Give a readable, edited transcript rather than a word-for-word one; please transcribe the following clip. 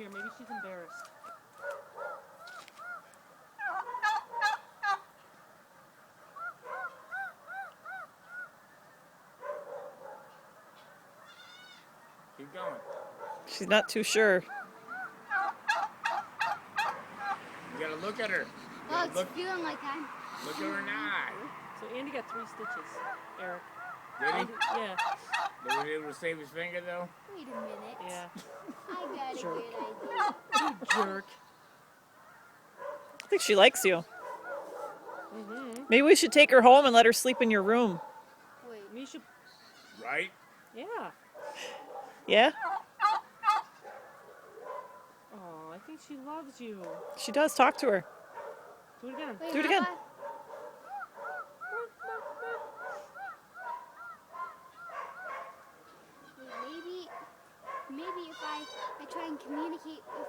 here. Maybe she's embarrassed. Keep going. She's not too sure. You gotta look at her. Well, it's feeling like I'm. Look at her eye. So Andy got 3 stitches, Eric. Did he? Yeah. Was he able to save his finger though? Wait a minute. Yeah. I got a Jerk. good idea. You jerk. I think she likes you. Mm-hmm. Maybe we should take her home and let her sleep in your room. Wait. We should. Right? Yeah. Yeah? Oh, I think she loves you. She does. Talk to her. Do it again. Wait, Do it how again. about- Wait, maybe if I try and communicate with